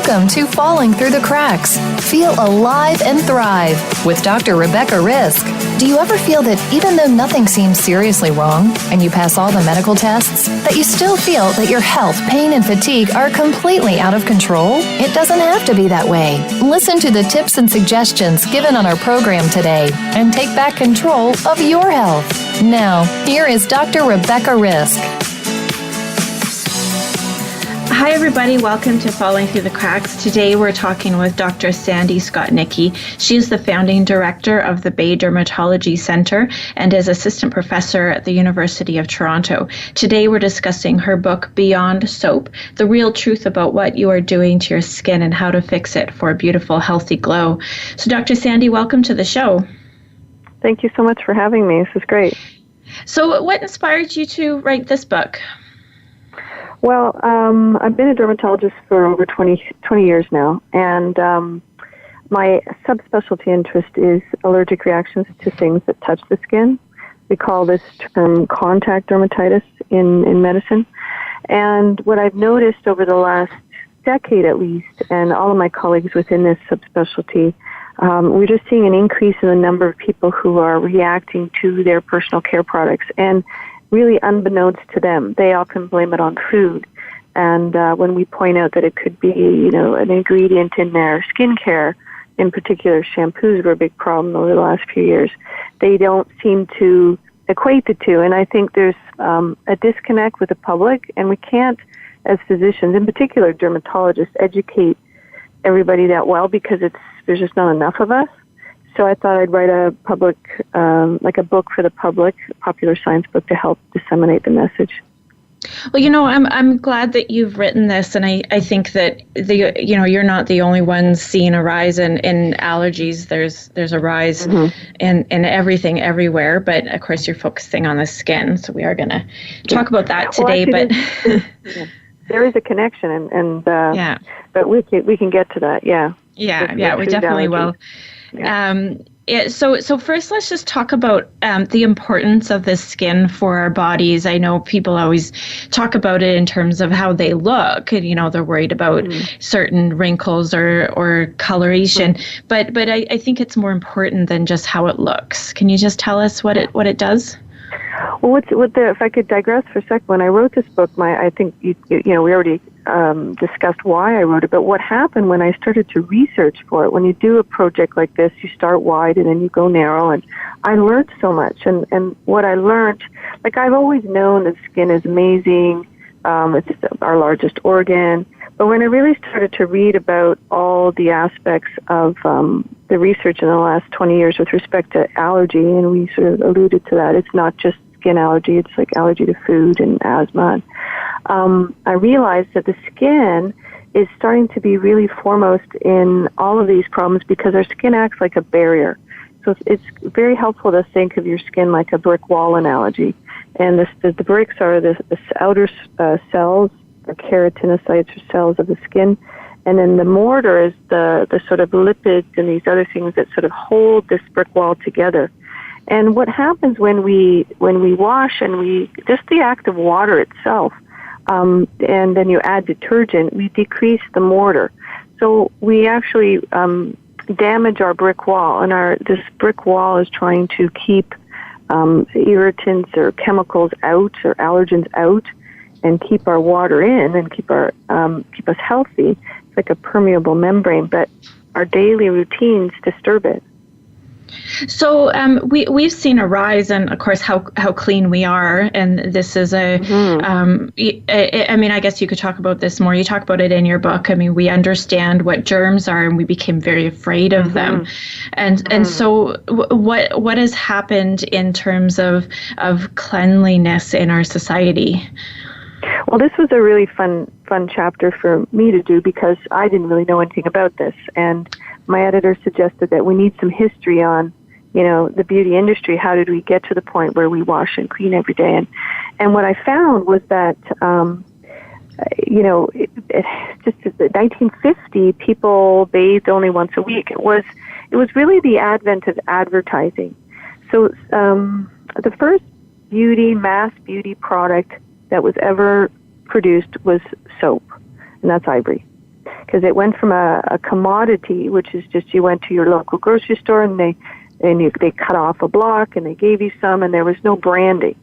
Welcome to Falling Through the Cracks. Feel alive and thrive with Dr. Rebecca Risk. Do you ever feel that even though nothing seems seriously wrong and you pass all the medical tests, that you still feel that your health, pain, and fatigue are completely out of control? It doesn't have to be that way. Listen to the tips and suggestions given on our program today and take back control of your health. Now, here is Dr. Rebecca Risk. Hi, everybody. Welcome to Falling Through the Cracks. Today, we're talking with Dr. Sandy Skotnicki. She is the founding director of the Bay Dermatology Center and is assistant professor at the University of Toronto. Today, we're discussing her book, Beyond Soap, The Real Truth About What You Are Doing to Your Skin and How to Fix It for a Beautiful, Healthy Glow. So, Dr. Sandy, welcome to the show. Thank you so much for having me. This is great. So, what inspired you to write this book? Well, I've been a dermatologist for over 20 years now, and my subspecialty interest is allergic reactions to things that touch the skin. We call this term contact dermatitis in medicine. And what I've noticed over the last decade at least, and all of my colleagues within this subspecialty, we're just seeing an increase in the number of people who are reacting to their personal care products. And really unbeknownst to them, they often blame it on food. And when we point out that it could be, an ingredient in their skincare, in particular shampoos were a big problem over the last few years, they don't seem to equate the two. And I think there's a disconnect with the public, and we can't, as physicians, in particular dermatologists, educate everybody that well because there's just not enough of us. So I thought I'd write a book for the public, a popular science book to help disseminate the message. Well, I'm glad that you've written this, and I think that you're not the only ones seeing a rise in allergies. There's a rise in everything everywhere, but of course you're focusing on the skin, so we are going to talk about that today. Well, actually, there is a connection, but we can get to that. Yeah, we definitely will. So first, let's just talk about the importance of the skin for our bodies. I know people always talk about it in terms of how they look. They're worried about certain wrinkles or coloration. But I think it's more important than just how it looks. Can you just tell us what it does? Well, if I could digress for a second, when I wrote this book, I think we already discussed why I wrote it. But what happened when I started to research for it? When you do a project like this, you start wide and then you go narrow. And I learned so much. And what I learned, I've always known that skin is amazing. It's our largest organ. But when I really started to read about all the aspects of the research in the last 20 years with respect to allergy, and we sort of alluded to that, it's not just skin allergy, it's like allergy to food and asthma. I realized that the skin is starting to be really foremost in all of these problems because our skin acts like a barrier. So it's very helpful to think of your skin like a brick wall analogy. And the bricks are the outer cells, or keratinocytes, or cells of the skin. And then the mortar is the sort of lipids and these other things that sort of hold this brick wall together. And what happens when we wash and just the act of water itself, and then you add detergent, we decrease the mortar. So we actually damage our brick wall, and this brick wall is trying to keep irritants or chemicals out or allergens out, and keep our water in and keep us healthy. It's like a permeable membrane, but our daily routines disturb it. So we've seen a rise in, of course, how clean we are, and this is I guess you could talk about this more. You talk about it in your book. I mean, we understand what germs are, and we became very afraid of them. And so what has happened in terms of cleanliness in our society? Well, this was a really fun chapter for me to do because I didn't really know anything about this, and my editor suggested that we need some history on, the beauty industry. How did we get to the point where we wash and clean every day? And what I found was that, just in 1950, people bathed only once a week. It was really the advent of advertising. So the first mass beauty product that was ever produced was soap, and that's Ivory. because it went from a commodity, which is just you went to your local grocery store and they cut off a block and they gave you some, and there was no branding.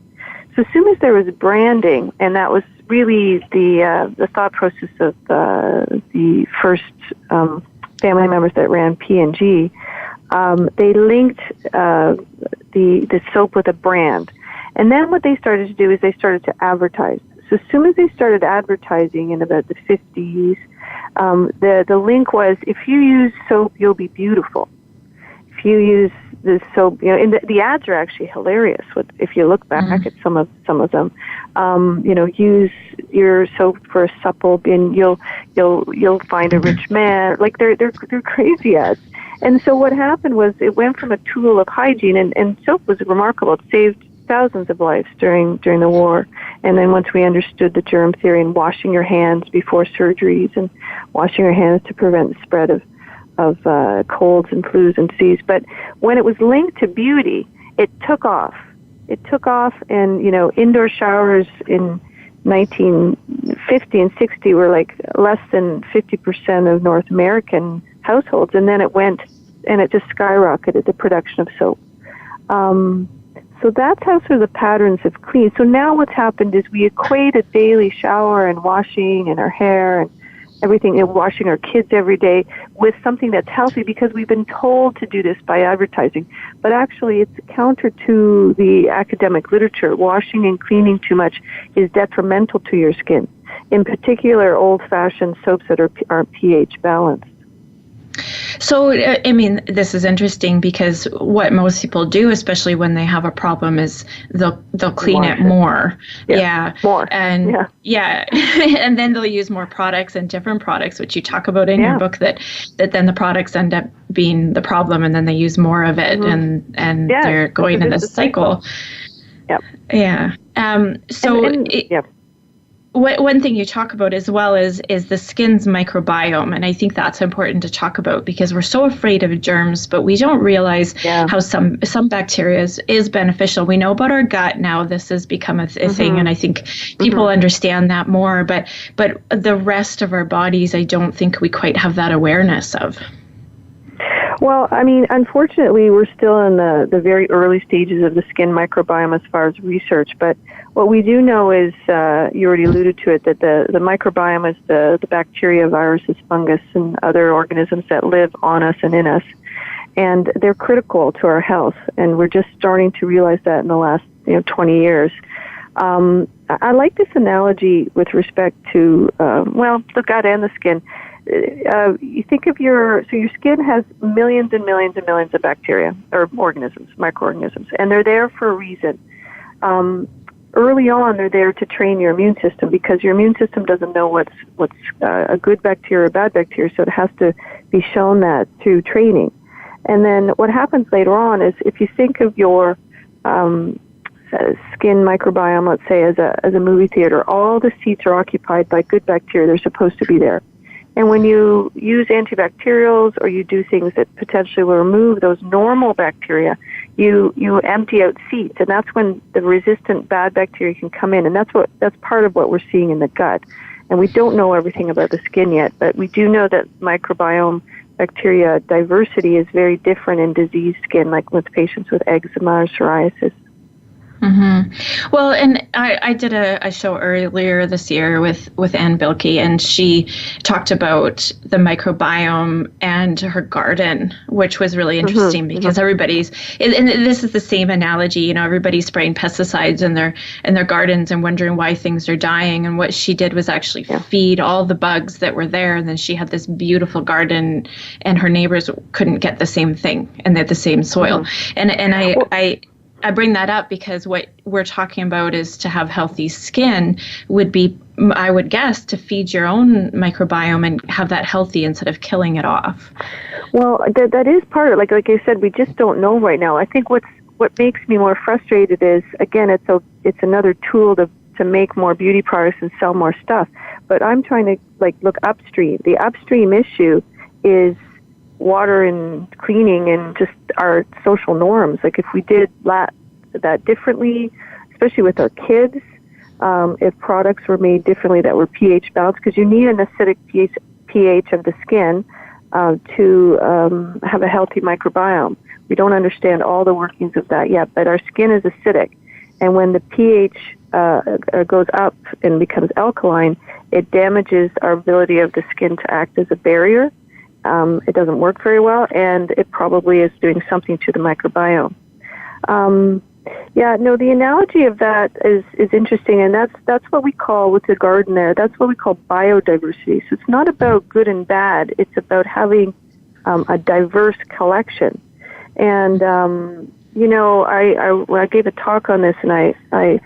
So as soon as there was branding, and that was really the thought process of the first family members that ran P&G, they linked the soap with a brand. And then what they started to do is they started to advertise. So as soon as they started advertising in about the 50s, the link was, if you use soap, you'll be beautiful. If you use the soap, and the ads are actually hilarious. If you look back at some of them, use your soap for a supple, and you'll find a rich man. Like they're crazy ads. And so what happened was it went from a tool of hygiene, and soap was remarkable. It saved thousands of lives during the war. And then once we understood the germ theory and washing your hands before surgeries and washing your hands to prevent the spread of colds and flus and disease. But when it was linked to beauty, it took off. And, indoor showers in 1950 and 60 were like less than 50% of North American households. And then it went, and it just skyrocketed, the production of soap. So that's how sort of the patterns have cleaned. So now what's happened is we equate a daily shower and washing and our hair and everything, and washing our kids every day with something that's healthy because we've been told to do this by advertising. But actually it's counter to the academic literature. Washing and cleaning too much is detrimental to your skin. In particular, old-fashioned soaps that are pH balanced. So, this is interesting because what most people do, especially when they have a problem, is they'll clean it more. Yeah. More. And and then they'll use more products and different products, which you talk about in your book, that then the products end up being the problem, and then they use more of it, and they're going in this cycle. Yep. Yeah. One thing you talk about as well is the skin's microbiome, and I think that's important to talk about because we're so afraid of germs, but we don't realize how some bacteria is beneficial. We know about our gut now; this has become a thing, and I think people understand that more. But the rest of our bodies, I don't think we quite have that awareness of. Well, unfortunately, we're still in the very early stages of the skin microbiome as far as research. But what we do know is, you already alluded to it, that the microbiome is the bacteria, viruses, fungus, and other organisms that live on us and in us. And they're critical to our health. And we're just starting to realize that in the last 20 years. I like this analogy with respect to, the gut and the skin. You think of your skin has millions and millions and millions of bacteria or organisms, microorganisms, and they're there for a reason. Early on, they're there to train your immune system because your immune system doesn't know what's a good bacteria or bad bacteria, so it has to be shown that through training. And then what happens later on is if you think of your skin microbiome, let's say as a movie theater, all the seats are occupied by good bacteria. They're supposed to be there. And when you use antibacterials or you do things that potentially will remove those normal bacteria, you empty out seats, and that's when the resistant bad bacteria can come in, and that's part of what we're seeing in the gut. And we don't know everything about the skin yet, but we do know that microbiome bacteria diversity is very different in diseased skin, like with patients with eczema or psoriasis. Mm-hmm. Well, and I did a show earlier this year with Ann Bilkey, and she talked about the microbiome and her garden, which was really interesting because everybody's, and this is the same analogy, everybody's spraying pesticides in their gardens and wondering why things are dying. And what she did was actually feed all the bugs that were there. And then she had this beautiful garden, and her neighbors couldn't get the same thing, and they had the same soil. And I bring that up because what we're talking about is to have healthy skin would be, I would guess, to feed your own microbiome and have that healthy instead of killing it off. Well, that is part of it. Like I said, we just don't know right now. I think what makes me more frustrated is, again, it's another tool to make more beauty products and sell more stuff. But I'm trying to look upstream. The upstream issue is water and cleaning and just our social norms. Like if we did that differently, especially with our kids, if products were made differently that were pH balanced, because you need an acidic pH of the skin to have a healthy microbiome. We don't understand all the workings of that yet, but our skin is acidic. And when the pH goes up and becomes alkaline, it damages our ability of the skin to act as a barrier. It doesn't work very well, and it probably is doing something to the microbiome. The analogy of that is interesting, and that's what we call, with the garden there, that's what we call biodiversity. So it's not about good and bad, it's about having a diverse collection. And, I gave a talk on this, and I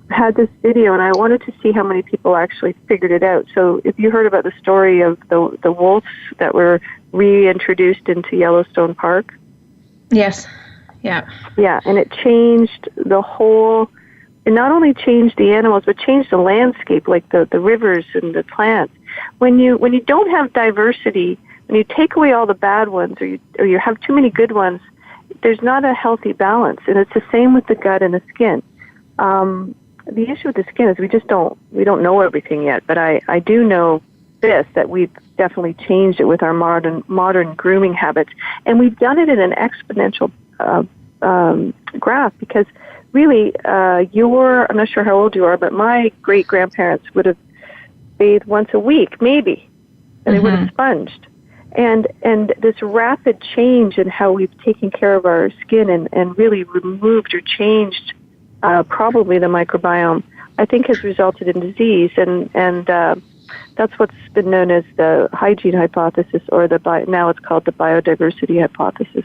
had this video, and I wanted to see how many people actually figured it out. So if you heard about the story of the wolves that were reintroduced into Yellowstone Park. Yes. Yeah. Yeah, and it changed the whole, it not only changed the animals, but changed the landscape, like the rivers and the plants. When you don't have diversity, when you take away all the bad ones, or you have too many good ones, there's not a healthy balance. And it's the same with the gut and the skin. The issue with the skin is we don't know everything yet, but I do know this, that we've definitely changed it with our modern grooming habits. And we've done it in an exponential graph, because really, I'm not sure how old you are, but my great-grandparents would have bathed once a week, maybe, and they would have sponged. And this rapid change in how we've taken care of our skin and really removed or changed probably the microbiome, I think has resulted in disease, and that's what's been known as the hygiene hypothesis, or now it's called the biodiversity hypothesis.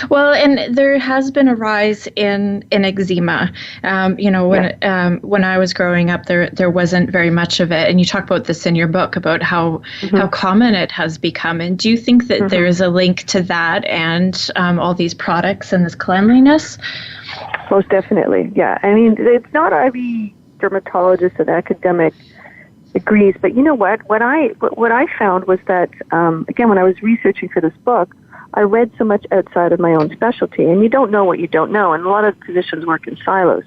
Well, and there has been a rise in eczema. When I was growing up, there wasn't very much of it. And you talk about this in your book, about how common it has become. And do you think that there is a link to that and all these products and this cleanliness? Most definitely, yeah. I mean, it's not every dermatologist and academic agrees, but you know what? What I found was that, again, when I was researching for this book, I read so much outside of my own specialty, and you don't know what you don't know, and a lot of physicians work in silos.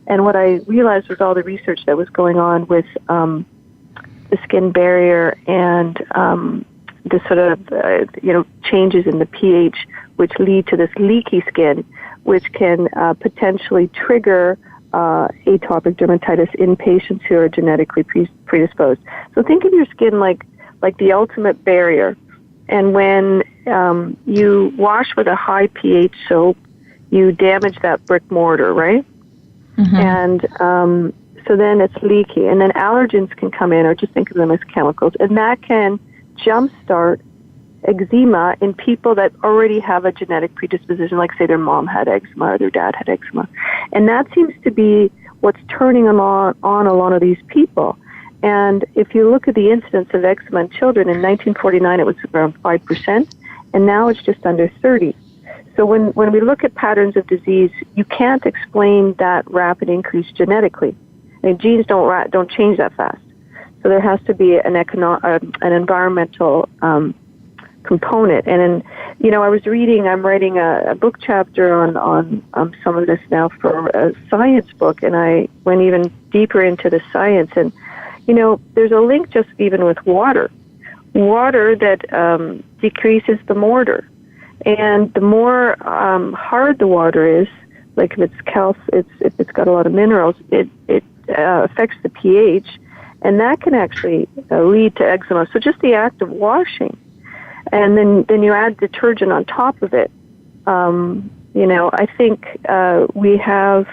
And what I realized was all the research that was going on with the skin barrier and the sort of, changes in the pH, which lead to this leaky skin, which can potentially trigger atopic dermatitis in patients who are genetically predisposed. So think of your skin like the ultimate barrier. And when you wash with a high pH soap, you damage that brick mortar, right? And so then it's leaky. And then allergens can come in, or just think of them as chemicals. And that can jumpstart eczema in people that already have a genetic predisposition, like say their mom had eczema or their dad had eczema. And that seems to be what's turning on a lot of these people. And if you look at the incidence of eczema in children, in 1949 it was around 5%, and now it's just under 30. So when we look at patterns of disease, you can't explain that rapid increase genetically. I mean, genes don't change that fast. So there has to be an environmental component. And I'm writing a book chapter on some of this now for a science book, and I went even deeper into the science. And there's a link just even with water that decreases the mortar. And the more hard the water is, like if if it's got a lot of minerals, it affects the pH, and that can actually lead to eczema. So just the act of washing, and then you add detergent on top of it. I think we have.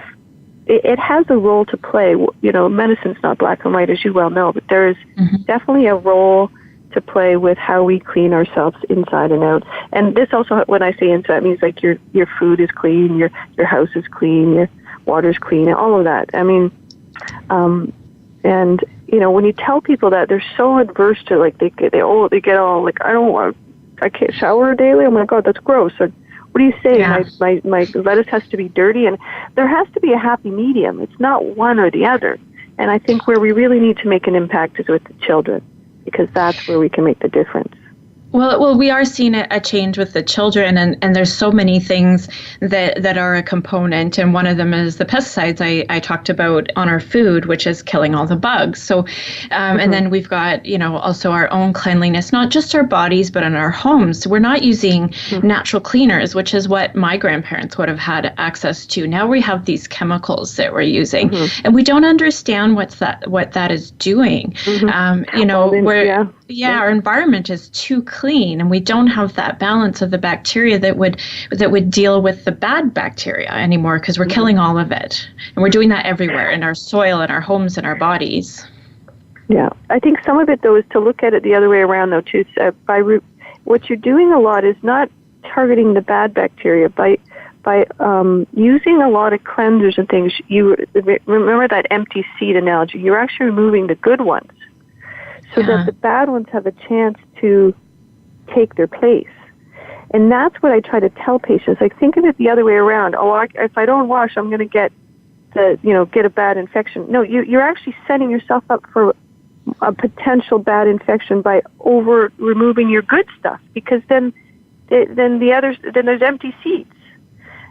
It has a role to play. Medicine's not black and white, as you well know, but there is definitely a role to play with how we clean ourselves inside and out. And this also, when I say inside, means like your food is clean, your house is clean, your water's clean, all of that. I mean, when you tell people that, they're so adverse to, like, they get all like, I can't shower daily. Oh my God, that's gross. Or, what do you say? Yeah. My lettuce has to be dirty, and there has to be a happy medium. It's not one or the other. And I think where we really need to make an impact is with the children, because that's where we can make the difference. Well, we are seeing a change with the children, and there's so many things that are a component, and one of them is the pesticides I talked about on our food, which is killing all the bugs. So, and then we've got, also our own cleanliness, not just our bodies, but in our homes. We're not using natural cleaners, which is what my grandparents would have had access to. Now we have these chemicals that we're using, and we don't understand what that is doing. Our environment is too clean, and we don't have that balance of the bacteria that would deal with the bad bacteria anymore, because we're killing all of it, and we're doing that everywhere in our soil, in our homes, in our bodies. Yeah, I think some of it though is to look at it the other way around though too. What you're doing a lot is not targeting the bad bacteria by using a lot of cleansers and things. You remember that empty seed analogy. You're actually removing the good ones, so that the bad ones have a chance to take their place. And that's what I try to tell patients. Like, think of it the other way around. If I don't wash, I'm going to get a bad infection. No, you're actually setting yourself up for a potential bad infection by over removing your good stuff, because then there's empty seeds.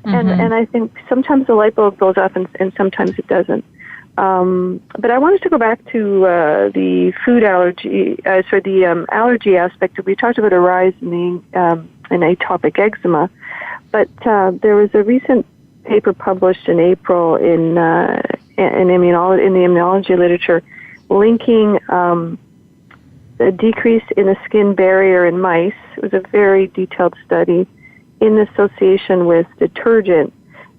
And I think sometimes the light bulb goes off and sometimes it doesn't. But I wanted to go back to the food allergy, the allergy aspect. We talked about a rise in atopic eczema, but there was a recent paper published in April in the immunology literature linking a decrease in the skin barrier in mice. It was a very detailed study in association with detergent.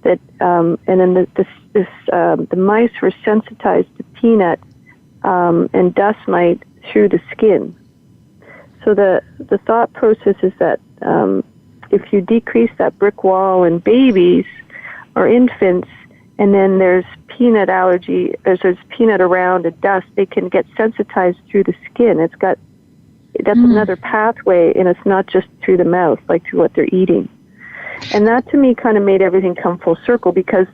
That and then the mice were sensitized to peanut and dust mite through the skin. So the thought process is that if you decrease that brick wall in babies or infants, and then there's peanut allergy, there's peanut around and dust, they can get sensitized through the skin. That's another pathway, and it's not just through the mouth, like through what they're eating. And that to me kind of made everything come full circle, because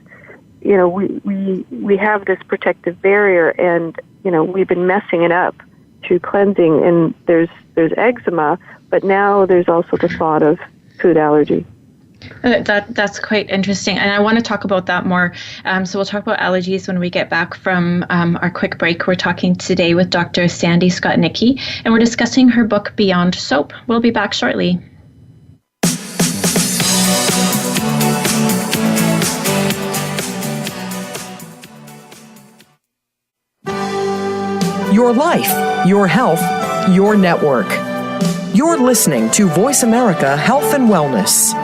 we have this protective barrier, and we've been messing it up through cleansing, and there's eczema, but now there's also the thought of food allergy. That's quite interesting, and I want to talk about that more. So we'll talk about allergies when we get back from our quick break. We're talking today with Dr. Sandy Skotnicki, and we're discussing her book Beyond Soap. We'll be back shortly. Your life, your health, your network. You're listening to Voice America Health and Wellness.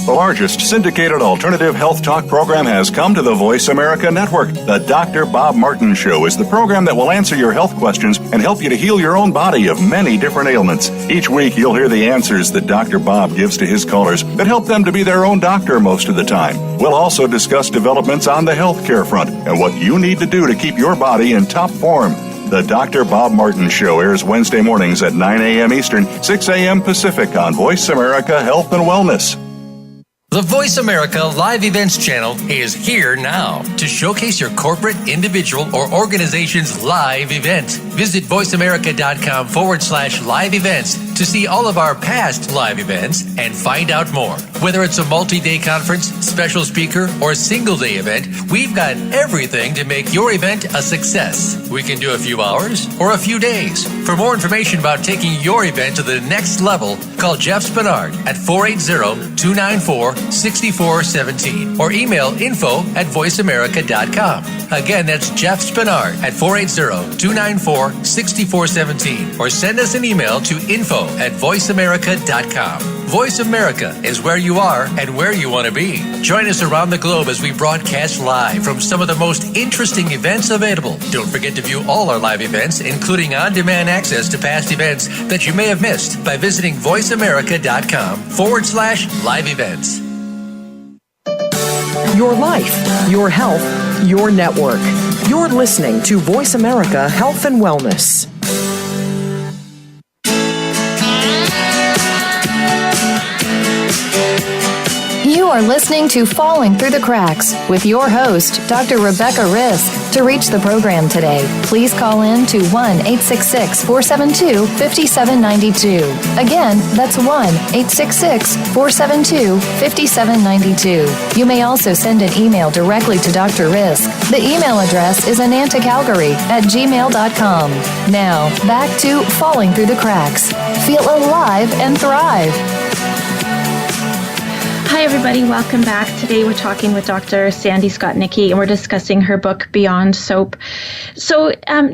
The largest syndicated alternative health talk program has come to the Voice America Network. The Dr. Bob Martin Show is the program that will answer your health questions and help you to heal your own body of many different ailments. Each week, you'll hear the answers that Dr. Bob gives to his callers that help them to be their own doctor most of the time. We'll also discuss developments on the healthcare front and what you need to do to keep your body in top form. The Dr. Bob Martin Show airs Wednesday mornings at 9 a.m. Eastern, 6 a.m. Pacific on Voice America Health and Wellness. The Voice America Live Events channel is here now to showcase your corporate, individual, or organization's live event. Visit voiceamerica.com/live events to see all of our past live events and find out more. Whether it's a multi-day conference, special speaker, or single-day event, we've got everything to make your event a success. We can do a few hours or a few days. For more information about taking your event to the next level, call Jeff Spinard at 480-294-6417 or email info@voiceamerica.com. Again, that's Jeff Spinard at 480-294-6417 or send us an email to info@voiceamerica.com. Voice America is where you are and where you want to be. Join us around the globe as we broadcast live from some of the most interesting events available. Don't forget to view all our live events, including on-demand access to past events that you may have missed by visiting voiceamerica.com/live events. Your life, your health, your network. You're listening to Voice America Health and Wellness. You are listening to Falling Through the Cracks with your host, Dr. Rebecca Risk. To reach the program today, please call in to 1-866-472-5792. Again, that's 1-866-472-5792. You may also send an email directly to Dr. Risk. The email address is anantacalgary@gmail.com. Now, back to Falling Through the Cracks. Feel alive and thrive. Hi, everybody. Welcome back. Today we're talking with Dr. Sandy Skotnicki, and we're discussing her book, Beyond Soap. So,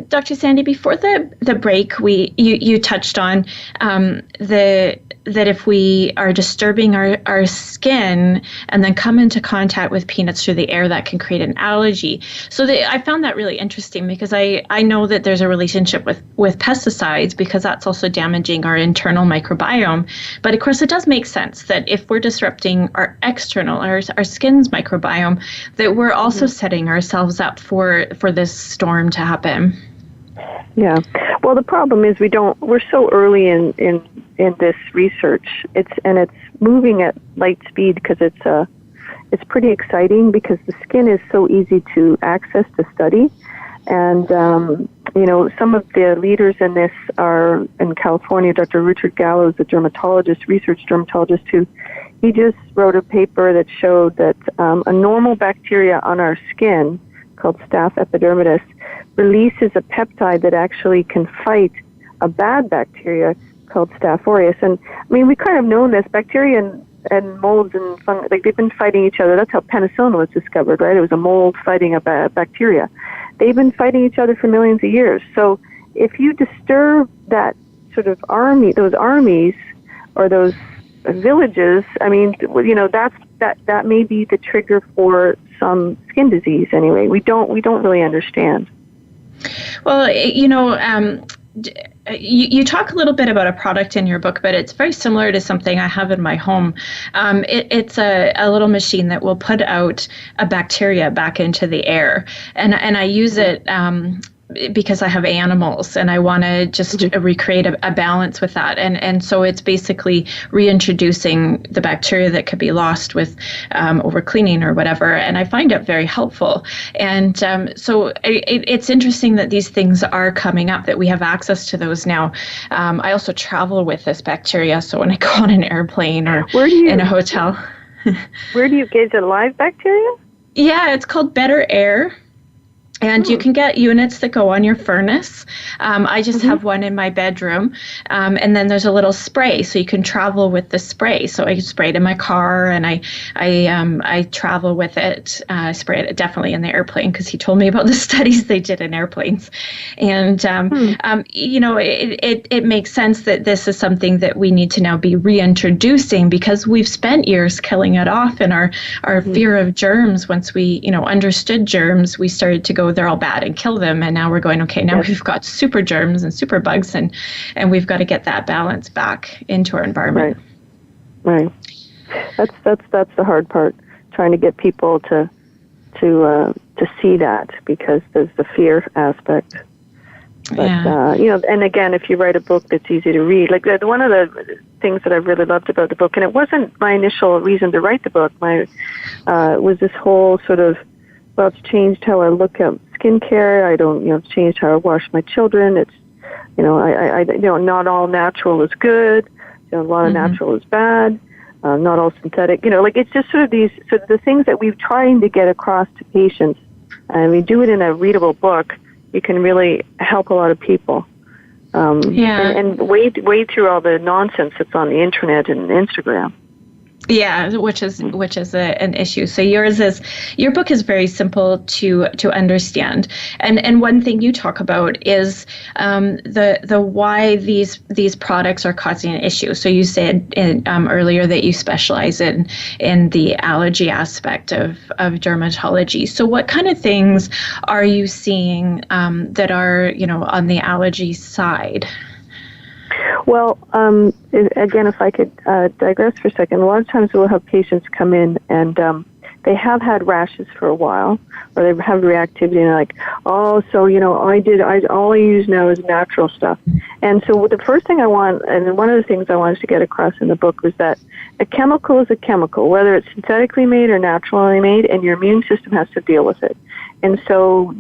Dr. Sandy, before the break, you touched on that if we are disturbing our skin and then come into contact with peanuts through the air, that can create an allergy. So I found that really interesting because I know that there's a relationship with pesticides because that's also damaging our internal microbiome. But of course, it does make sense that if we're disrupting our external, our skin's microbiome, that we're also setting ourselves up for this storm to happen. Yeah. Well, the problem is we're so early in this research. It's moving at light speed because it's pretty exciting because the skin is so easy to access to study. And, some of the leaders in this are in California. Dr. Richard Gallo is a research dermatologist who he just wrote a paper that showed that a normal bacteria on our skin called Staph epidermidis releases a peptide that actually can fight a bad bacteria called Staph aureus. And I mean, we kind of known this. Bacteria and molds and fungi, like they've been fighting each other. That's how penicillin was discovered, right? It was a mold fighting a bacteria. They've been fighting each other for millions of years. So if you disturb that sort of those armies or those villages, I mean, that may be the trigger for some skin disease. Anyway, we don't really understand. Well, you talk a little bit about a product in your book, but it's very similar to something I have in my home. It's a little machine that will put out a bacteria back into the air, and I use it because I have animals and I want to just recreate a balance with that. And so it's basically reintroducing the bacteria that could be lost with over cleaning or whatever. And I find it very helpful. And so it's interesting that these things are coming up, that we have access to those now. I also travel with this bacteria. So when I go on an airplane or in a hotel. Where do you get the live bacteria? Yeah, it's called Better Air. And you can get units that go on your furnace. I just have one in my bedroom. And then there's a little spray, so you can travel with the spray. So I spray it in my car, and I travel with it. I spray it definitely in the airplane because he told me about the studies they did in airplanes. And, it makes sense that this is something that we need to now be reintroducing because we've spent years killing it off. And our fear of germs, once we, understood germs, we started to go, they're all bad and kill them. And now we're going, okay, now we've got super germs and super bugs and we've got to get that balance back into our environment. Right. That's the hard part, trying to get people to see that because there's the fear aspect. But, and again, if you write a book that's easy to read, like one of the things that I really loved about the book, and it wasn't my initial reason to write the book, was this whole sort of, well, it's changed how I look at skincare. It's changed how I wash my children. It's, not all natural is good. A lot of natural is bad. Not all synthetic. It's just sort of the things that we're trying to get across to patients, and we do it in a readable book. You can really help a lot of people. And wade through all the nonsense that's on the internet and Instagram. Yeah, which is an issue. So your book is very simple to understand. And one thing you talk about is the why these products are causing an issue. So you said earlier that you specialize in the allergy aspect of dermatology. So what kind of things are you seeing that are on the allergy side? Well, again, if I could digress for a second, a lot of times we'll have patients come in and they have had rashes for a while, or they have reactivity, and they're like, oh, so, all I use now is natural stuff. And so the first thing I want, and one of the things I wanted to get across in the book was that a chemical is a chemical, whether it's synthetically made or naturally made, and your immune system has to deal with it. And so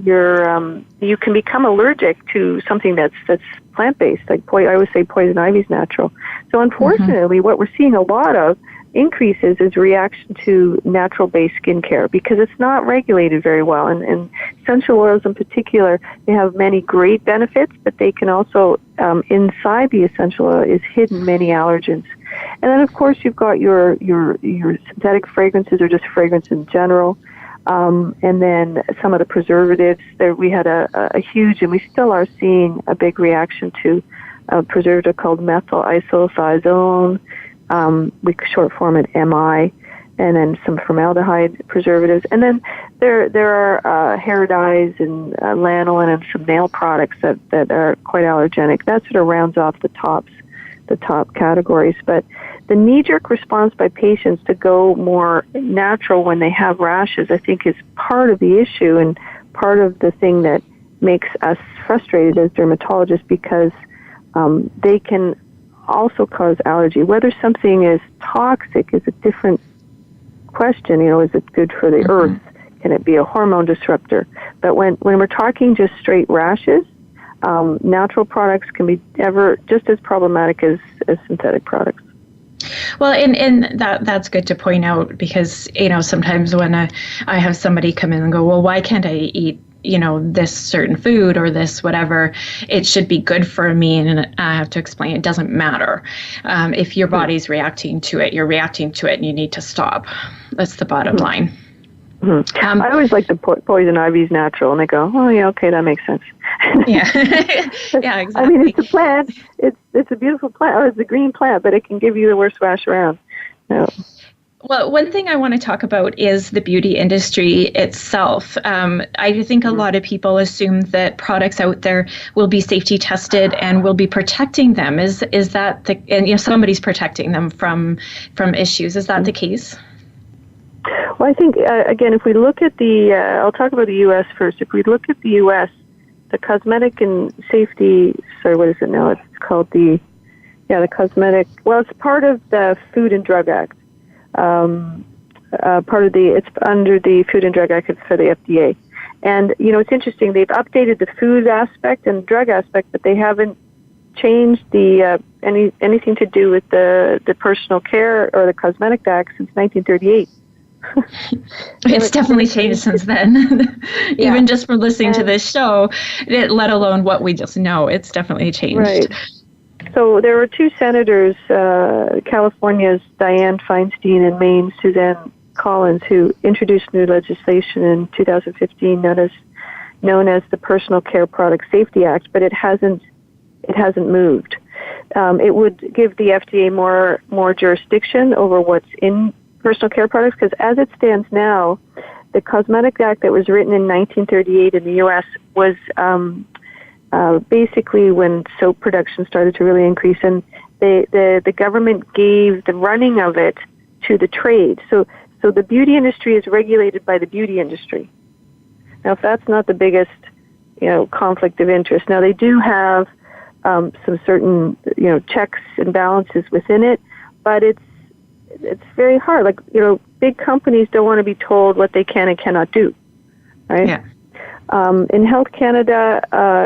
you can become allergic to something that's plant-based. Like I always say poison ivy is natural. So unfortunately, what we're seeing a lot of increases is reaction to natural-based skincare because it's not regulated very well. And essential oils in particular, they have many great benefits, but they can also, inside the essential oil is hidden many allergens. And then, of course, you've got your synthetic fragrances or just fragrance in general. And then some of the preservatives. There we had a huge, and we still are seeing a big reaction to a preservative called methyl isothiazone. We short form it MI, and then some formaldehyde preservatives. And then there are hair dyes and lanolin and some nail products that are quite allergenic. That sort of rounds off the top categories. But the knee-jerk response by patients to go more natural when they have rashes, I think, is part of the issue and part of the thing that makes us frustrated as dermatologists because they can also cause allergy. Whether something is toxic is a different question. Is it good for the earth? Can it be a hormone disruptor? But when we're talking just straight rashes, natural products can be just as problematic as synthetic products. Well, and that's good to point out because, sometimes when I have somebody come in and go, well, why can't I eat, this certain food or this whatever, it should be good for me. And I have to explain it doesn't matter. If your body's reacting to it, you're reacting to it and you need to stop. That's the bottom line. I always like the poison ivy's natural, and they go, oh, yeah, okay, that makes sense. Yeah, yeah, exactly. I mean, it's a plant. It's a beautiful plant. Oh, it's a green plant, but it can give you the worst rash around. No. Well, one thing I want to talk about is the beauty industry itself. I think a lot of people assume that products out there will be safety tested and will be protecting them. Is that and somebody's protecting them from issues? Is that the case? Well, I think, again, if we look at I'll talk about the U.S. first. If we look at the U.S., the cosmetic and safety, what is it now? It's called the cosmetic, well, it's part of the Food and Drug Act. It's under the Food and Drug Act, it's for the FDA. And, it's interesting, they've updated the food aspect and drug aspect, but they haven't changed the anything to do with the personal care or the Cosmetic Act since 1938. It's definitely changed since then. Even just from listening to this show, let alone what we just know, it's definitely changed. Right. So there were two senators, California's Dianne Feinstein and Maine's Suzanne Collins, who introduced new legislation in 2015 known as the Personal Care Product Safety Act, but it hasn't moved. It would give the FDA more jurisdiction over what's in personal care products, because as it stands now, the Cosmetic Act that was written in 1938 in the U.S. was basically when soap production started to really increase, and the government gave the running of it to the trade. So the beauty industry is regulated by the beauty industry. Now, if that's not the biggest, conflict of interest, now they do have some certain, checks and balances within it, but it's very hard. Like, big companies don't want to be told what they can and cannot do, right? Yeah. In Health Canada,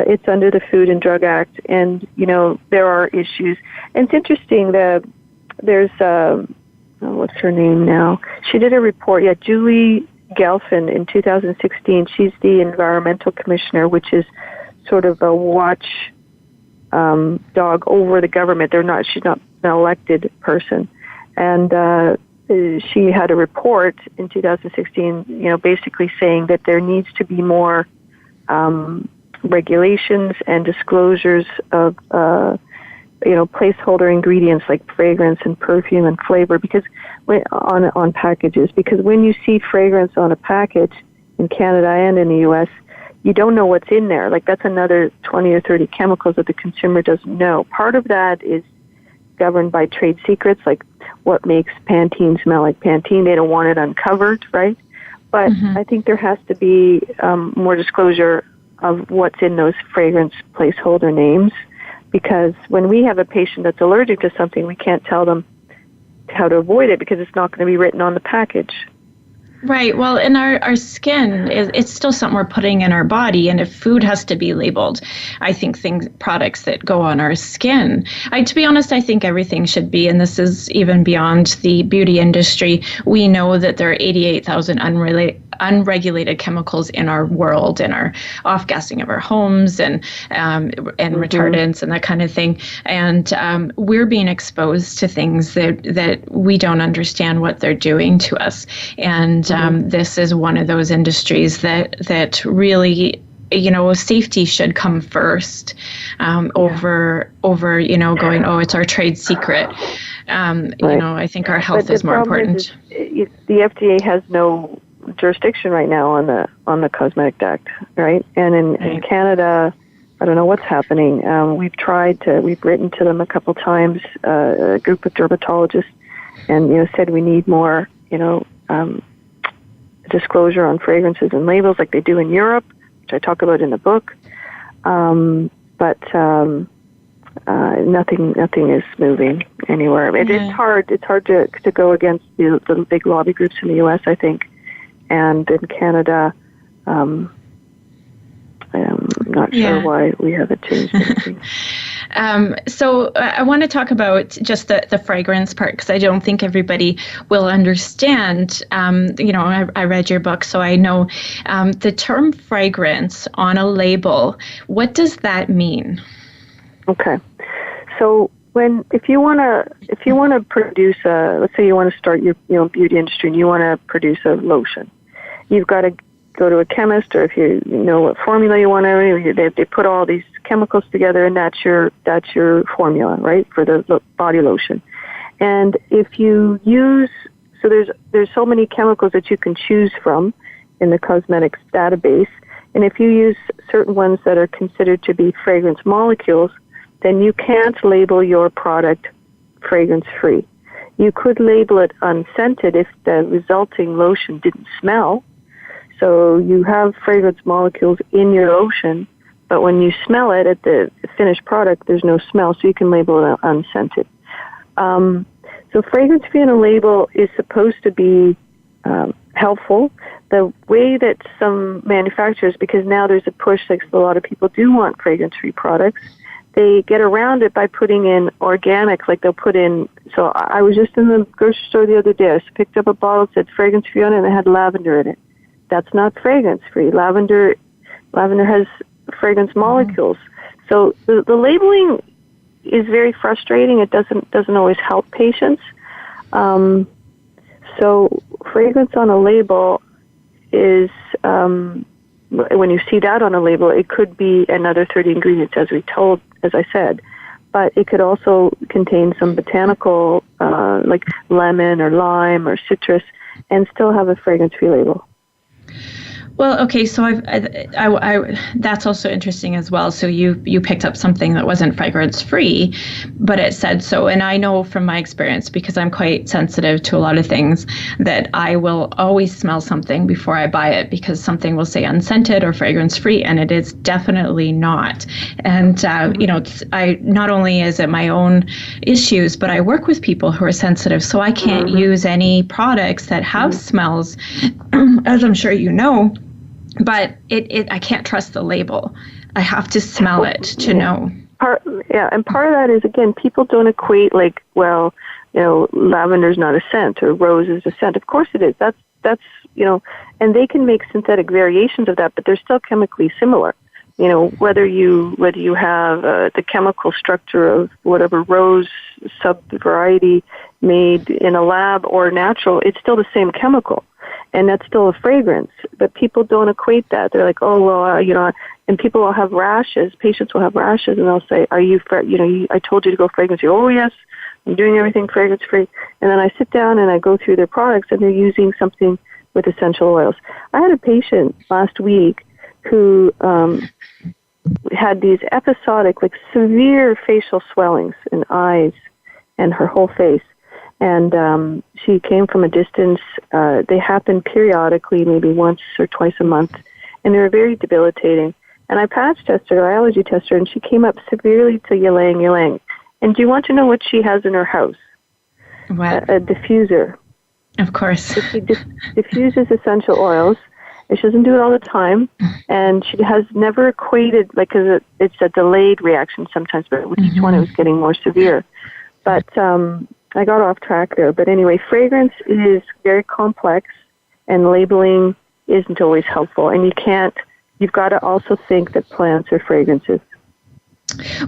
it's under the Food and Drug Act, and, there are issues. And it's interesting that there's, what's her name now? She did a report, Julie Gelfin in 2016. She's the Environmental Commissioner, which is sort of a watch dog over the government. She's not an elected person. And she had a report in 2016, basically saying that there needs to be more regulations and disclosures of, placeholder ingredients like fragrance and perfume and flavor, because on packages. Because when you see fragrance on a package in Canada and in the U.S., you don't know what's in there. Like, that's another 20 or 30 chemicals that the consumer doesn't know. Part of that is governed by trade secrets, like what makes Pantene smell like Pantene. They don't want it uncovered, right? But I think there has to be more disclosure of what's in those fragrance placeholder names, because when we have a patient that's allergic to something, we can't tell them how to avoid it because it's not going to be written on the package. Right. Well, in our skin, it's still something we're putting in our body. And if food has to be labeled, I think products that go on our skin, to be honest, I think everything should be. And this is even beyond the beauty industry. We know that there are 88,000 unregulated chemicals in our world, in our off-gassing of our homes and retardants and that kind of thing. And we're being exposed to things that we don't understand what they're doing to us. And this is one of those industries that really, safety should come first over going, oh, it's our trade secret. I think our health is more important. The FDA has no jurisdiction right now on the Cosmetic Act, right? And in Canada, I don't know what's happening. We've written to them a couple times, a group of dermatologists, and said we need more, disclosure on fragrances and labels like they do in Europe, which I talk about in the book. But nothing is moving anywhere. It's hard to go against the big lobby groups in the U.S., I think, and in Canada. I'm not sure why we haven't changed anything. So I want to talk about just the fragrance part, because I don't think everybody will understand. I read your book, so I know the term fragrance on a label. What does that mean? Okay, so if you want to produce let's say you want to start your beauty industry and you want to produce a lotion, you've got to go to a chemist, or if you know what formula you want to, they put all these chemicals together, and that's your formula, right, for the body lotion. And if you use, so there's so many chemicals that you can choose from in the cosmetics database, and if you use certain ones that are considered to be fragrance molecules, then you can't label your product fragrance-free. You could label it unscented if the resulting lotion didn't smell. So you have fragrance molecules in your lotion, but when you smell it at the finished product, there's no smell, so you can label it unscented. So fragrance-free on a label is supposed to be helpful. The way that some manufacturers, because now there's a push, like a lot of people do want fragrance-free products, they get around it by putting in organic, like they'll put in, so I was just in the grocery store the other day, I picked up a bottle that said fragrance-free on it, and it had lavender in it. That's not fragrance-free. Lavender has fragrance molecules. So the labeling is very frustrating. It doesn't always help patients. So fragrance on a label is, when you see that on a label, it could be another 30 ingredients, as I said, but it could also contain some botanical, like lemon or lime or citrus, and still have a fragrance-free label. Well, okay, so I that's also interesting as well. So you picked up something that wasn't fragrance-free, but it said so. And I know from my experience, because I'm quite sensitive to a lot of things, that I will always smell something before I buy it, because something will say unscented or fragrance-free, and it is definitely not. And, I not only is it my own issues, but I work with people who are sensitive, so I can't use any products that have smells, as I'm sure you know. But I can't trust the label. I have to smell it to know. And part of that is, again, people don't equate lavender's not a scent or rose is a scent. Of course it is. That's and they can make synthetic variations of that, but they're still chemically similar. Whether you have the chemical structure of whatever rose sub-variety made in a lab or natural, it's still the same chemical. And that's still a fragrance, but people don't equate that. They're like, oh, well, and people will have rashes. Patients will have rashes, and they'll say, are you, I told you to go fragrance-free. Oh, yes, I'm doing everything fragrance-free. And then I sit down and I go through their products, and they're using something with essential oils. I had a patient last week who had these episodic, severe facial swellings in eyes and her whole face. And she came from a distance. They happen periodically, maybe once or twice a month, and they were very debilitating. And I patch tested her, allergy tested her, and she came up severely to ylang. And do you want to know what she has in her house? What? A diffuser. Of course. So she diffuses essential oils. And she doesn't do it all the time. And she has never equated, like, because it's a delayed reaction sometimes, but with each one it was getting more severe. But I got off track there. But anyway, fragrance is very complex, and labeling isn't always helpful. And you've got to also think that plants are fragrances.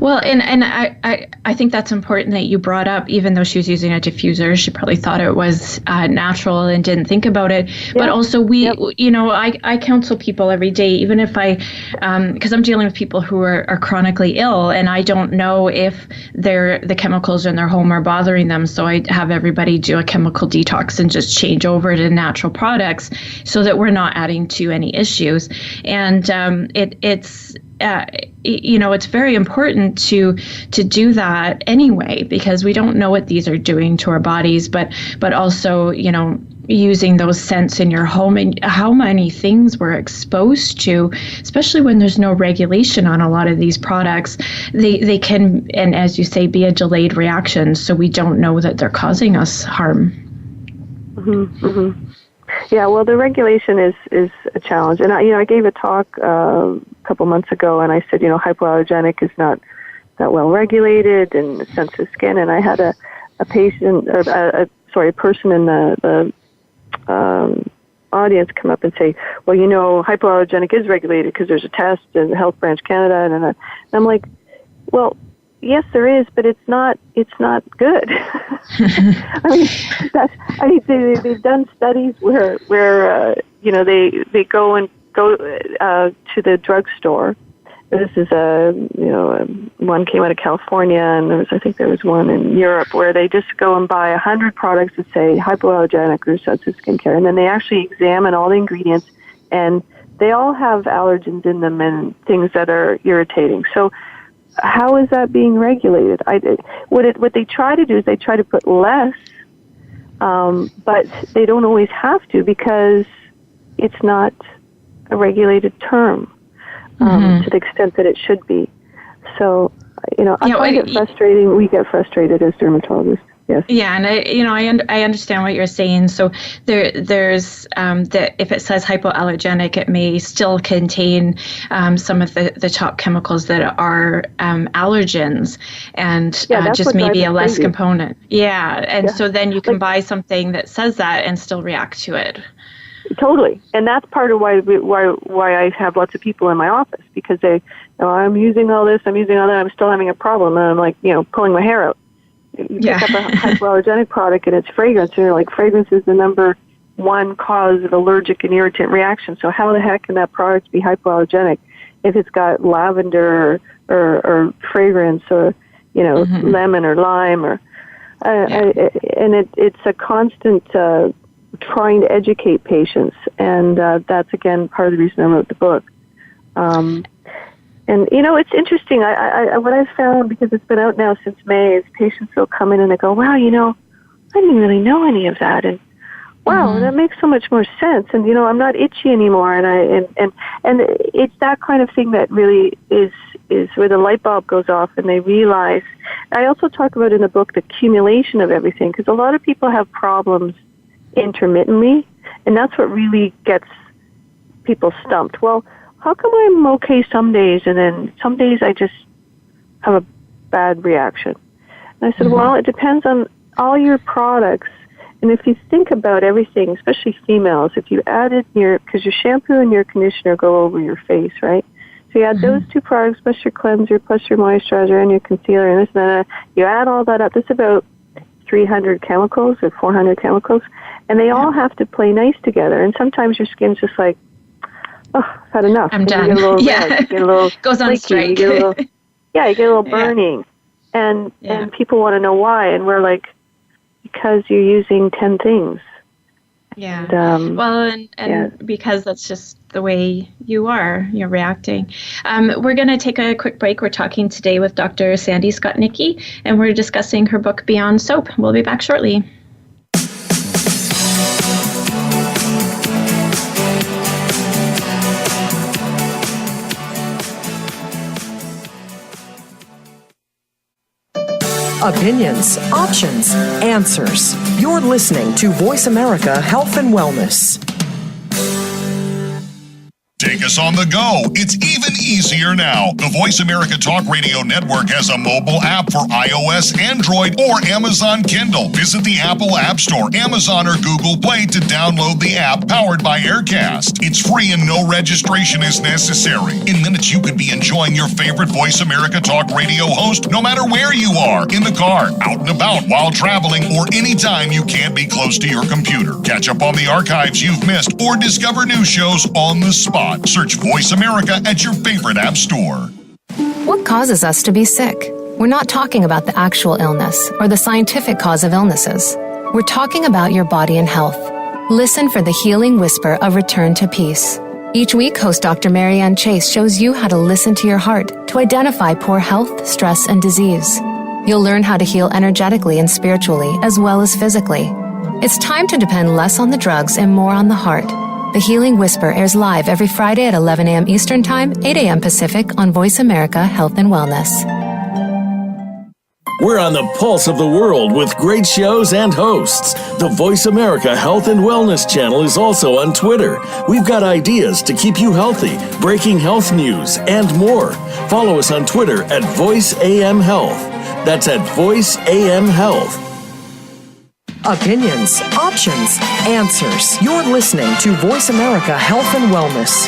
Well, and I think that's important that you brought up, even though she was using a diffuser, she probably thought it was natural and didn't think about it. Yep. But also I counsel people every day, even if because I'm dealing with people who are chronically ill, and I don't know if the chemicals in their home are bothering them. So I have everybody do a chemical detox and just change over to natural products so that we're not adding to any issues. And it's very important to do that anyway, because we don't know what these are doing to our bodies, but also, using those scents in your home and how many things we're exposed to, especially when there's no regulation on a lot of these products, they can, and as you say, be a delayed reaction. So we don't know that they're causing us harm. Mm-hmm, mm-hmm. Yeah, well, the regulation is a challenge. And I gave a talk a couple months ago, and I said, hypoallergenic is not that well regulated and sensitive skin. And I had a patient, or a person in the audience come up and say, well, hypoallergenic is regulated because there's a test in Health Branch Canada, and I'm like, well, yes, there is, but it's not good. They've done studies where they go to the drugstore. This is one came out of California, and there was one in Europe where they just go and buy 100 products that say hypoallergenic or sensitive skincare, and then they actually examine all the ingredients, and they all have allergens in them and things that are irritating. So how is that being regulated? What they try to do is they try to put less, but they don't always have to, because it's not a regulated term to the extent that it should be. So, I find it frustrating. We get frustrated as dermatologists. Yes. Yeah, and I understand what you're saying. So there's that if it says hypoallergenic, it may still contain some of the top chemicals that are allergens, and just maybe a less component. Yeah, and so then you can buy something that says that and still react to it. Totally, and that's part of why I have lots of people in my office, because I'm using all this, I'm using all that, I'm still having a problem, and I'm like, pulling my hair out. You pick up a hypoallergenic product and it's fragrance, and you're like, fragrance is the number one cause of allergic and irritant reaction. So how the heck can that product be hypoallergenic if it's got lavender or fragrance or lemon or lime or and it's a constant trying to educate patients, and that's again part of the reason I wrote the book. And, it's interesting. I what I've found, because it's been out now since May, is patients will come in and they go, wow, I didn't really know any of that. And wow, that makes so much more sense. And, I'm not itchy anymore. And it's that kind of thing that really is where the light bulb goes off and they realize. I also talk about in the book the accumulation of everything, because a lot of people have problems intermittently, and that's what really gets people stumped. Well, how come I'm okay some days, and then some days I just have a bad reaction? And I said, well, it depends on all your products. And if you think about everything, especially females, if you added because your shampoo and your conditioner go over your face, right? So you add those two products, plus your cleanser, plus your moisturizer, and your concealer, and this and that. You add all that up. That's about 300 chemicals or 400 chemicals. And they all have to play nice together. And sometimes your skin's just like, oh, I've had enough. I'm done. You get a little red, you get a little goes on strike. You get a little burning. And people want to know why. And we're like, because you're using 10 things. Yeah. And because that's just the way you're reacting. We're going to take a quick break. We're talking today with Dr. Sandy Skotnicki, and we're discussing her book, Beyond Soap. We'll be back shortly. Opinions, options, answers. You're listening to Voice America Health and Wellness. Take us on the go. It's even easier now. The Voice America Talk Radio Network has a mobile app for iOS, Android, or Amazon Kindle. Visit the Apple App Store, Amazon, or Google Play to download the app powered by Aircast. It's free and no registration is necessary. In minutes, you could be enjoying your favorite Voice America Talk Radio host no matter where you are, in the car, out and about, while traveling, or anytime you can't be close to your computer. Catch up on the archives you've missed or discover new shows on the spot. Search Voice America at your favorite app store. What causes us to be sick? We're not talking about the actual illness or the scientific cause of illnesses. We're talking about your body and health. Listen for the healing whisper of return to peace. Each week, host Dr. Marianne Chase shows you how to listen to your heart to identify poor health, stress, and disease. You'll learn how to heal energetically and spiritually as well as physically. It's time to depend less on the drugs and more on the heart. The Healing Whisper airs live every Friday at 11 a.m. Eastern Time, 8 a.m. Pacific on Voice America Health and Wellness. We're on the pulse of the world with great shows and hosts. The Voice America Health and Wellness channel is also on Twitter. We've got ideas to keep you healthy, breaking health news, and more. Follow us on Twitter at VoiceAM Health. That's at VoiceAM Health. Opinions, options, answers. You're listening to Voice America Health and Wellness.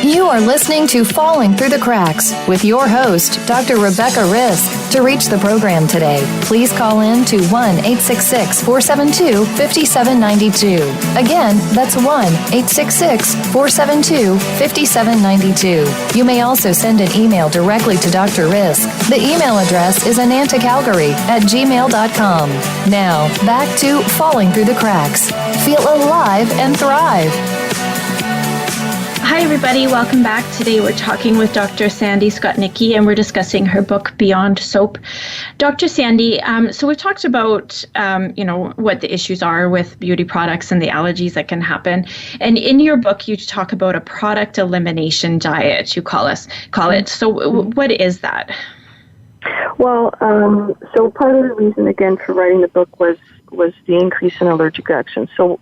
You are listening to Falling Through the Cracks with your host, Dr. Rebecca Risk. To reach the program today, please call in to 1-866-472-5792. Again, that's 1-866-472-5792. You may also send an email directly to Dr. Risk. The email address is anantacalgary@gmail.com. Now, back to Falling Through the Cracks. Feel alive and thrive. Hi, everybody. Welcome back. Today we're talking with Dr. Sandy Skotnicki, and we're discussing her book, Beyond Soap. Dr. Sandy, so we've talked about, what the issues are with beauty products and the allergies that can happen. And in your book, you talk about a product elimination diet, you call it. So what is that? Well, so part of the reason, again, for writing the book was the increase in allergic reactions. So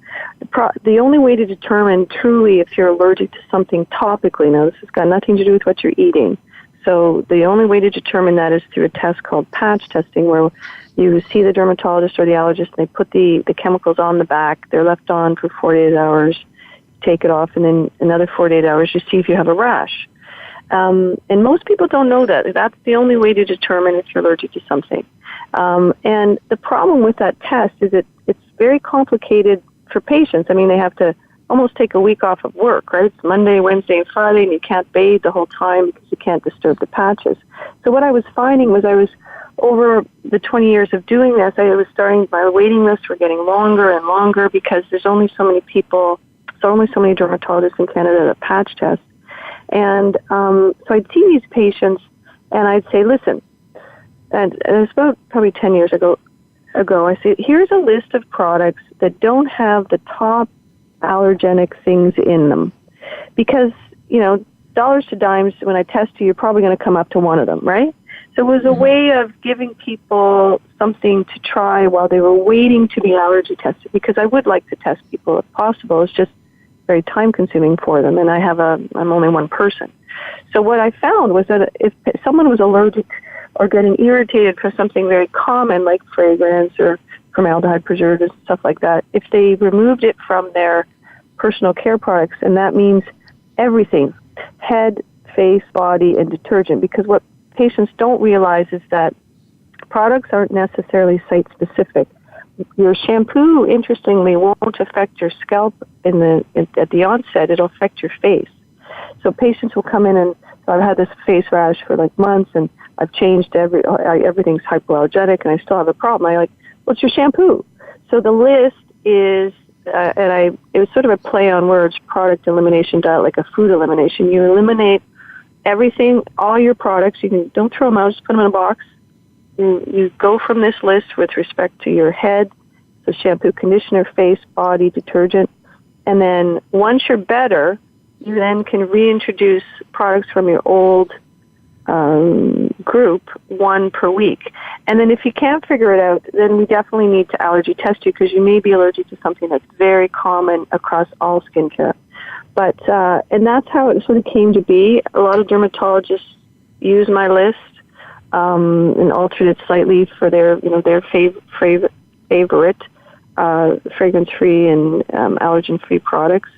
the only way to determine truly if you're allergic to something topically, now this has got nothing to do with what you're eating. So the only way to determine that is through a test called patch testing, where you see the dermatologist or the allergist and they put the chemicals on the back. They're left on for 48 hours, take it off, and then another 48 hours you see if you have a rash. And most people don't know that. That's the only way to determine if you're allergic to something. And the problem with that test is that it's very complicated for patients. I mean, they have to almost take a week off of work, right? It's Monday, Wednesday, and Friday, and you can't bathe the whole time because you can't disturb the patches. So what I was finding was over the 20 years of doing this, my waiting lists were getting longer and longer because there's only so many dermatologists in Canada that patch test. And so I'd see these patients, and I'd say, listen, and it was about probably 10 years ago, I said, here's a list of products that don't have the top allergenic things in them. Because, dollars to dimes, when I test you, you're probably going to come up to one of them, right? So it was a way of giving people something to try while they were waiting to be allergy tested, because I would like to test people if possible. It's just very time-consuming for them, and I'm only one person. So what I found was that if someone was allergic or getting irritated for something very common like fragrance or formaldehyde preservatives, stuff like that, if they removed it from their personal care products, and that means everything, head, face, body, and detergent, because what patients don't realize is that products aren't necessarily site-specific. Your shampoo, interestingly, won't affect your scalp at the onset. It'll affect your face. So patients will come in, and so I've had this face rash for like months, and I've changed everything's hypoallergenic, and I still have a problem. What's your shampoo? So the list is, it was sort of a play on words, product elimination diet, like a food elimination. You eliminate everything, all your products. Don't throw them out, just put them in a box. You go from this list with respect to your head, so shampoo, conditioner, face, body, detergent, and then once you're better, you then can reintroduce products from your old group, 1 per week. And then if you can't figure it out, then we definitely need to allergy test you, because you may be allergic to something that's very common across all skincare. But and that's how it sort of came to be. A lot of dermatologists use my list and altered it slightly for their favorite fragrance-free and allergen-free products.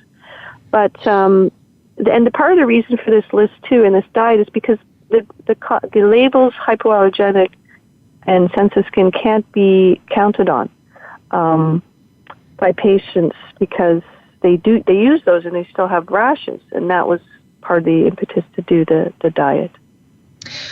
But and the part of the reason for this list too and this diet is because the labels hypoallergenic and sensitive skin can't be counted on by patients, because they use those and they still have rashes, and that was part of the impetus to do the diet.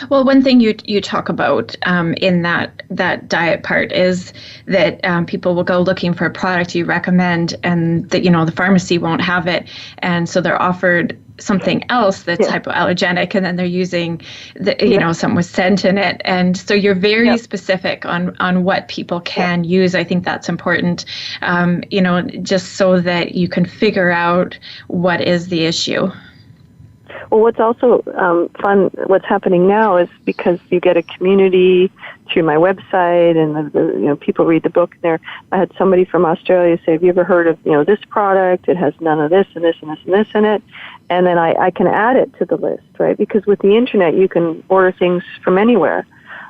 Well, one thing you talk about in that diet part is that people will go looking for a product you recommend, and that the pharmacy won't have it, and so they're offered something else that's hypoallergenic, and then they're using something with scent in it, and so you're very specific on what people can use. I think that's important, just so that you can figure out what is the issue. Well, what's also fun, what's happening now is because you get a community through my website, and people read the book there. I had somebody from Australia say, "Have you ever heard of this product? It has none of this and this and this and this in it." And then I can add it to the list, right? Because with the internet, you can order things from anywhere.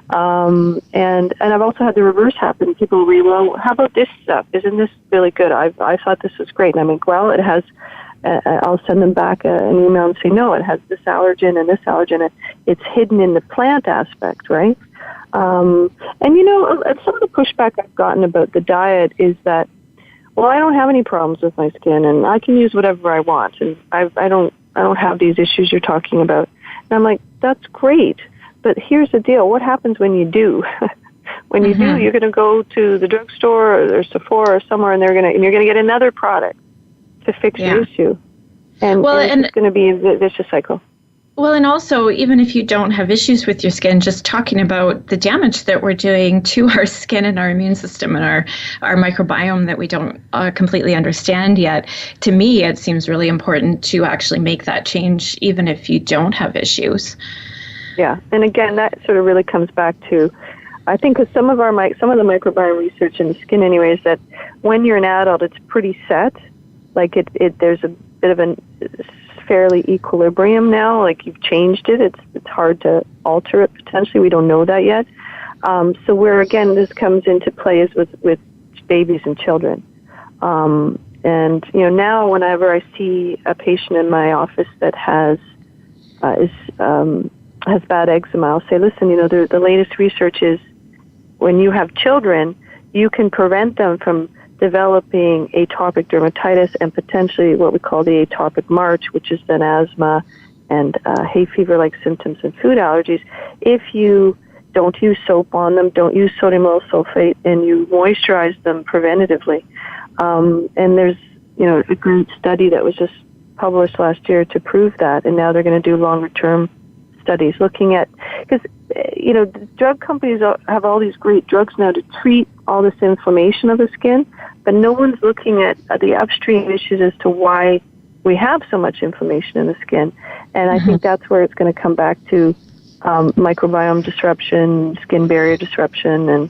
And I've also had the reverse happen. People will read, "Well, how about this stuff? Isn't this really good? I thought this was great." And I'm like, "Well, it has." I'll send them back an email and say, "No, it has this allergen and this allergen." It's hidden in the plant aspect, right? And some of the pushback I've gotten about the diet is that, well, I don't have any problems with my skin, and I can use whatever I want, and I don't have these issues you're talking about. And I'm like, that's great, but here's the deal: what happens when you do? When you do, you're going to go to the drugstore or Sephora or somewhere, and you're going to get another product to fix your issue. And it's going to be a vicious cycle. Well, and also, even if you don't have issues with your skin, just talking about the damage that we're doing to our skin and our immune system and our microbiome that we don't completely understand yet, to me, it seems really important to actually make that change, even if you don't have issues. Yeah, and again, that sort of really comes back to, I think, with some of the microbiome research in the skin anyway, is that when you're an adult, it's pretty set. Like there's a bit of a fairly equilibrium now. Like you've changed it. It's hard to alter it potentially. We don't know that yet. So where again this comes into play is with babies and children. And now whenever I see a patient in my office that has bad eczema, I'll say, listen, the latest research is when you have children, you can prevent them from developing atopic dermatitis and potentially what we call the atopic march, which is then asthma and hay fever-like symptoms and food allergies, if you don't use soap on them, don't use sodium lauryl sulfate, and you moisturize them preventatively. And there's a great study that was just published last year to prove that, and now they're going to do longer-term studies looking at, because the drug companies have all these great drugs now to treat all this inflammation of the skin, but no one's looking at the upstream issues as to why we have so much inflammation in the skin. And I think that's where it's going to come back to microbiome disruption, skin barrier disruption,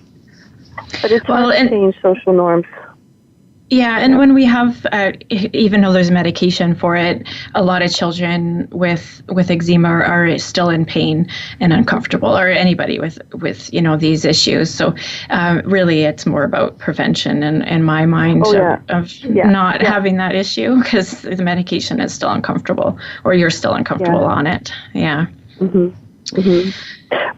but it's hard to change social norms. Yeah, and when we have, even though there's medication for it, a lot of children with eczema are still in pain and uncomfortable, or anybody with these issues. So really, it's more about prevention in my mind of not having that issue, because the medication is still uncomfortable, or you're still uncomfortable on it. Yeah.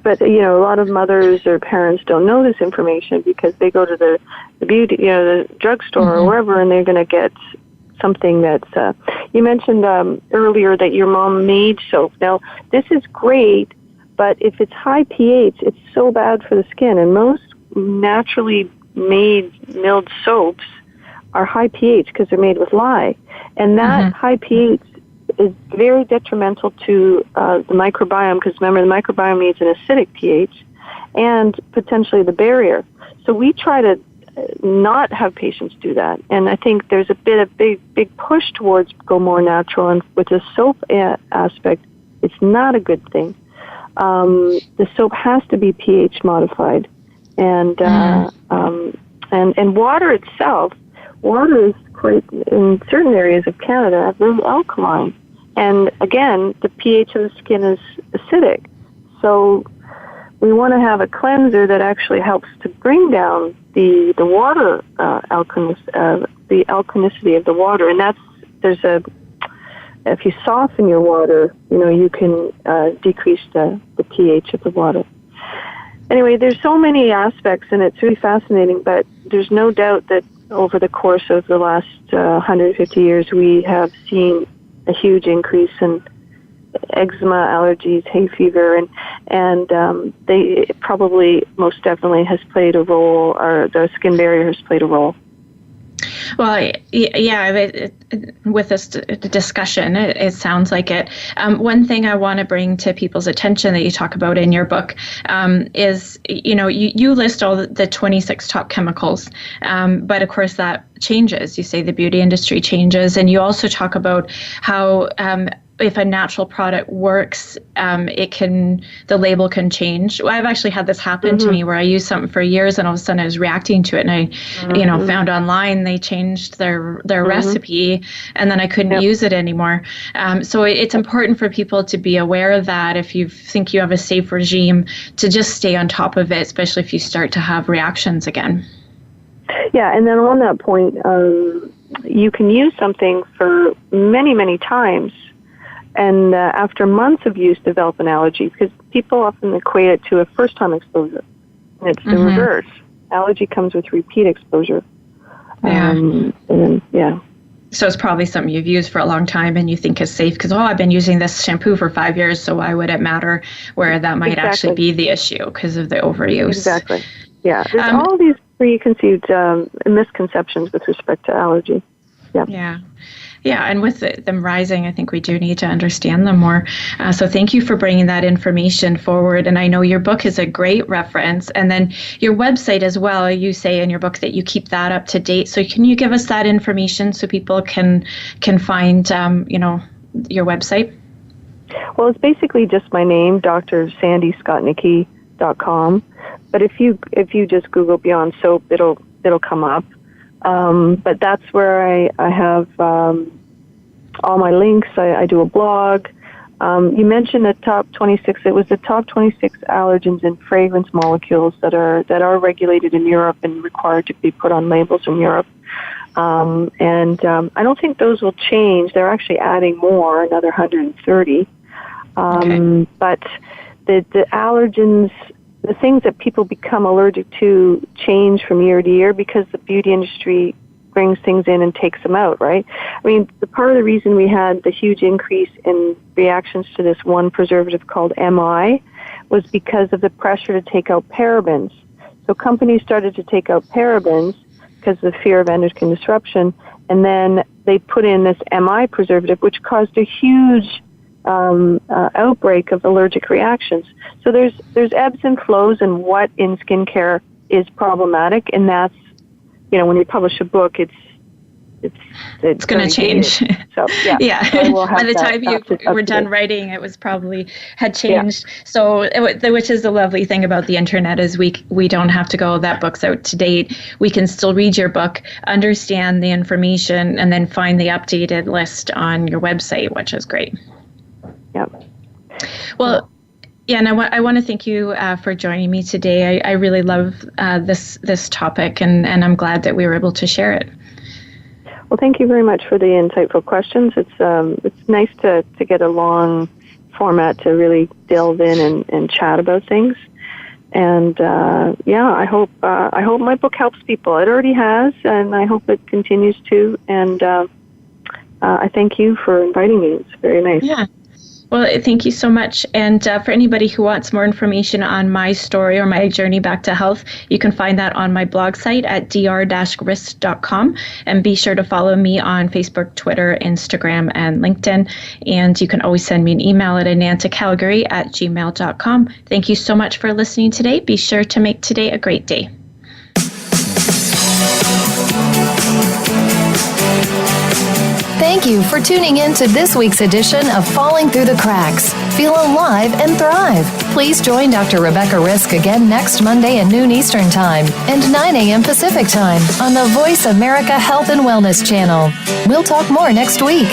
But a lot of mothers or parents don't know this information because they go to the beauty, the drugstore or wherever, and they're going to get something that's. You mentioned earlier that your mom made soap. Now, this is great, but if it's high pH, it's so bad for the skin. And most naturally made milled soaps are high pH because they're made with lye, and that high pH is very detrimental to the microbiome, because remember, the microbiome needs an acidic pH and potentially the barrier. So we try to not have patients do that. And I think there's a big push towards go more natural. And with the soap aspect, it's not a good thing. The soap has to be pH modified, and water itself. Water is quite, in certain areas of Canada, very alkaline. And again, the pH of the skin is acidic. So we want to have a cleanser that actually helps to bring down the water the alkalicity of the water. And if you soften your water, you can decrease the pH of the water. Anyway, there's so many aspects, and it's really fascinating, but there's no doubt that over the course of the last 150 years, we have seen a huge increase in eczema, allergies, hay fever, and they probably most definitely has played a role, or the skin barrier has played a role. Well, yeah, with this discussion, it sounds like it. One thing I want to bring to people's attention that you talk about in your book is, you list all the 26 top chemicals, but of course that changes. You say the beauty industry changes, and you also talk about how if a natural product works, the label can change. Well, I've actually had this happen to me where I used something for years and all of a sudden I was reacting to it, and I, found online they changed their recipe, and then I couldn't use it anymore. So it's important for people to be aware of that if you think you have a safe regime, to just stay on top of it, especially if you start to have reactions again. Yeah, and then on that point, you can use something for many, many times, and after months of use, develop an allergy, because people often equate it to a first-time exposure. And it's the reverse. Allergy comes with repeat exposure. So it's probably something you've used for a long time and you think is safe because, I've been using this shampoo for 5 years, so why would it matter? Where that might actually be the issue because of the overuse. Exactly. Yeah. There's all these preconceived misconceptions with respect to allergy. Yeah. Yeah, and with them rising, I think we do need to understand them more. So thank you for bringing that information forward. And I know your book is a great reference. And then your website as well, you say in your book that you keep that up to date. So can you give us that information so people can find, your website? Well, it's basically just my name, drsandyskotnicki.com. But if you just Google Beyond Soap, it'll come up. But that's where I have all my links. I do a blog. You mentioned the top 26. It was the top 26 allergens and fragrance molecules that are regulated in Europe and required to be put on labels in Europe. I don't think those will change. They're actually adding more, another 130. But the allergens, the things that people become allergic to change from year to year because the beauty industry brings things in and takes them out, right? I mean, the part of the reason we had the huge increase in reactions to this one preservative called MI was because of the pressure to take out parabens. So companies started to take out parabens because of the fear of endocrine disruption, and then they put in this MI preservative, which caused a huge outbreak of allergic reactions. So there's ebbs and flows in what in skincare is problematic, and that's, when you publish a book, it's going to change. So yeah. By the time you were done writing, it was probably had changed. Yeah. So, which is the lovely thing about the internet is we don't have to go, that book's out to date. We can still read your book, understand the information, and then find the updated list on your website, which is great. Yeah. Well, yeah, and I want to thank you for joining me today. I really love this topic, and I'm glad that we were able to share it. Well, thank you very much for the insightful questions. It's nice to get a long format to really delve in and chat about things. And I hope my book helps people. It already has, and I hope it continues to. And I thank you for inviting me. It's very nice. Yeah. Well, thank you so much. And for anybody who wants more information on my story or my journey back to health, you can find that on my blog site at dr-risk.com. And be sure to follow me on Facebook, Twitter, Instagram, and LinkedIn. And you can always send me an email at anantacalgary@gmail.com. Thank you so much for listening today. Be sure to make today a great day. Thank you for tuning in to this week's edition of Falling Through the Cracks. Feel alive and thrive. Please join Dr. Rebecca Risk again next Monday at noon Eastern Time and 9 a.m. Pacific Time on the Voice America Health and Wellness channel. We'll talk more next week.